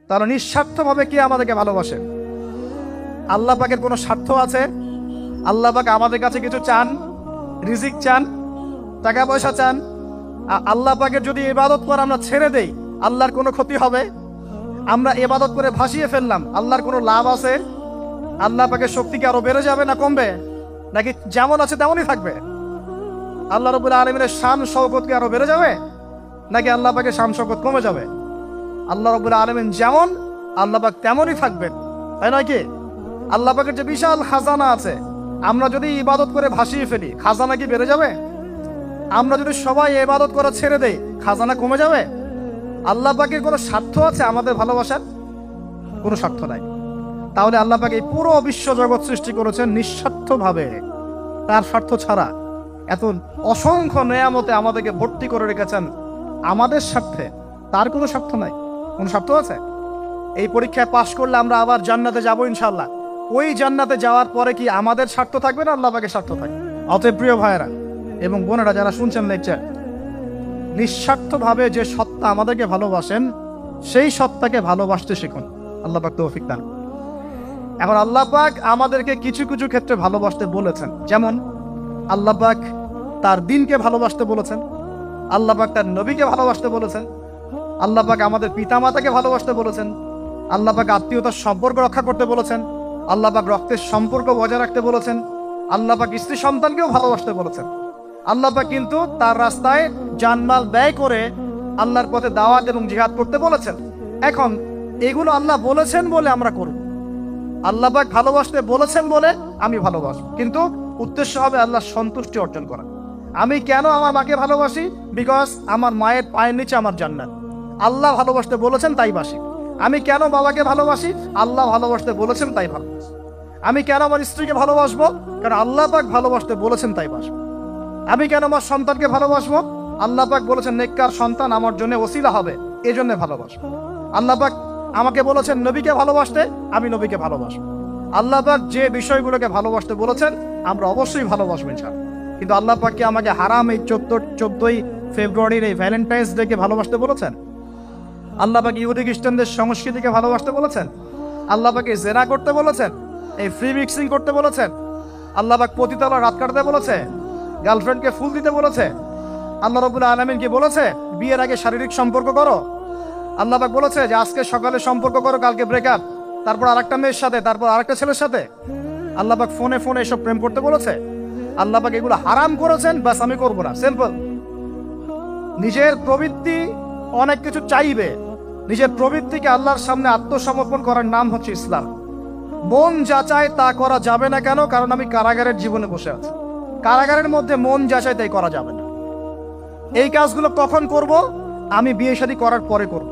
তাহলে নিঃস্বার্থভাবে কে আমাদেরকে ভালোবাসে? আল্লাহ পাকের কোনো স্বার্থ আছে? আল্লাহ পাক আমাদের কাছে কিছু চান? রিজিক চান? টাকা পয়সা চান? আল্লাহ পাকের যদি ইবাদত করে আমরা ছেড়ে দেই, আল্লাহর কোনো ক্ষতি হবে? আমরা ইবাদত করে ভাসিয়ে ফেললাম, আল্লাহর কোনো লাভ আছে? আল্লাহ পাকের শক্তি কি আরো বেড়ে যাবে না কমবে? নাকি যেমন আছে তেমনই থাকবে? আল্লাহ রাব্বুল আলামিনের শান শওকত কি আরো বেড়ে যাবে, নাকি আল্লাহ পাকের শান শওকত কমে যাবে? আল্লাহ রাব্বুল আলামিন যেমন, আল্লাহ পাক তেমনই থাকবেন, তাই নয় কি? আল্লাহ পাকের যে বিশাল খাজানা আছে, আমরা যদি ইবাদত করে ভাসিয়ে ফেলি, খাজানা কি বেড়ে যাবে? আমরা যদি সবাই ইবাদত করা ছেড়ে দেই, খাজানা কমে যাবে? আল্লাহ পাকের কোনো স্বার্থ আছে আমাদের ভালোবাসার? কোনো স্বার্থ নাই। তাহলে আল্লাহ পাক এই পুরো বিশ্ব জগৎ সৃষ্টি করেছেন নিঃস্বার্থভাবে, তার স্বার্থ ছাড়া। এত অসংখ্য নেয়ামতে আমাদেরকে ভর্তি করে রেখেছেন আমাদের স্বার্থে, তার কোনো স্বার্থ নাই। কোনো স্বার্থ আছে? এই পরীক্ষায় পাশ করলে আমরা আবার জান্নাতে যাবো ইনশাআল্লাহ। ওই জান্নাতে যাওয়ার পরে কি আমাদের স্বার্থ থাকবে না আল্লাহ পাকের স্বার্থ থাকবে? অতএব প্রিয় ভাইয়েরা এবং বোনেরা যারা শুনছেন লেকচার, নিঃস্বার্থভাবে যে সত্তা আমাদেরকে ভালোবাসেন, সেই সত্তাকে ভালোবাসতে শিখুন। আল্লাহ পাক তৌফিক দান। এখন আল্লাহ পাক আমাদেরকে কিছু কিছু ক্ষেত্রে ভালোবাসতে বলেছেন। যেমন আল্লাহ পাক তার দিনকে ভালোবাসতে বলেছেন, আল্লাহ পাক তার নবীকে ভালোবাসতে বলেছেন, আল্লাহ পাক আমাদের পিতামাতাকে ভালোবাসতে বলেছেন, আল্লাহ পাক আত্মীয়তার সম্পর্ক রক্ষা করতে বলেছেন, আল্লাহ পাক রক্তের সম্পর্ক বজায় রাখতে বলেছেন, আল্লাহ পাক স্ত্রী সন্তানকেও ভালোবাসতে বলেছেন। আল্লাহ পাক কিন্তু তার রাস্তায় জানমাল ব্যয় করে আল্লাহর পথে দাওয়াত এবং জিহাদ করতে বলেছেন। এখন এগুলো আল্লাহ বলেছেন বলে আমরা করব, আল্লাহ পাক ভালোবাসতে বলেছেন বলে আমি ভালোবাসি, কিন্তু উদ্দেশ্য হবে আল্লাহর সন্তুষ্টি অর্জন করা। আমি কেন আমার মাকে ভালোবাসি? বিকজ আমার মায়ের পায়ের নিচে আমার জান্নাত। আল্লাহ ভালোবাসতে বলেছেন তাই বাসি। আমি কেন বাবাকে ভালোবাসি? আল্লাহ ভালোবাসতে বলেছেন তাই ভালোবাসি। আমি কেন আমার স্ত্রীকে ভালোবাসবো? কারণ আল্লাহ পাক ভালোবাসতে বলেছেন তাই বাসবো। আমি কেন আমার সন্তানকে ভালোবাসবো? আল্লাহ পাক বলেছেন নেককার সন্তান আমার জন্য ওসিলা হবে, এজন্য ভালোবাসবো। আল্লাহ পাক আমাকে বলেছেন নবীকে ভালোবাসতে, আমি নবীকে ভালোবাসবো। আল্লাহ পাক যে বিষয়গুলোকে ভালোবাসতে বলেছেন আমরা অবশ্যই ভালোবাসবো ইনশাআল্লাহ। কিন্তু আল্লাহ পাক কি আমাকে হারাম এই 14ই ফেব্রুয়ারির এই ভ্যালেন্টাইন্স ডেকে ভালোবাসতে বলেছেন? আল্লাহ পাক ইহুদি খ্রিস্টানদের সংস্কৃতিকে ভালোবাসতে বলেছেন? আল্লাহ পাকে জেনা করতে বলেছেন? এই ফ্রি মিক্সিং করতে বলেছেন? আল্লাহ পাক পতিতালা রাত কাটতে বলেছে? গার্লফ্রেন্ডকে ফুল দিতে বলেছে? আল্লাহ রাব্বুল আলামিন কি বলেছে বিয়ের আগে শারীরিক সম্পর্ক করো? আল্লাহ পাক বলেছে যে আজকে সকালে সম্পর্ক করো, কালকে ব্রেকআপ, তারপর আরেকটা মেয়ের সাথে, তারপর আরেকটা ছেলের সাথে? আল্লাহ পাক ফোনে ফোনে এসব প্রেম করতে বলেছে? আল্লাহ পাক এগুলো হারাম করেছেন, বাস আমি করবো না, সিম্পল। নিজের প্রবৃত্তি অনেক কিছু চাইবে, নিজের প্রবৃত্তিকে আল্লাহর সামনে আত্মসমর্পণ করার নাম হচ্ছে ইসলাম। মন যা চায় তা করা যাবে না। কেন? কারণ আমি কারাগারের জীবনে বসে আছি। কারাগারের মধ্যে মন যা চায় তাই করা যাবে না। এই কাজগুলো কখন করব? আমি বিয়ে শাদী করার পরে করব।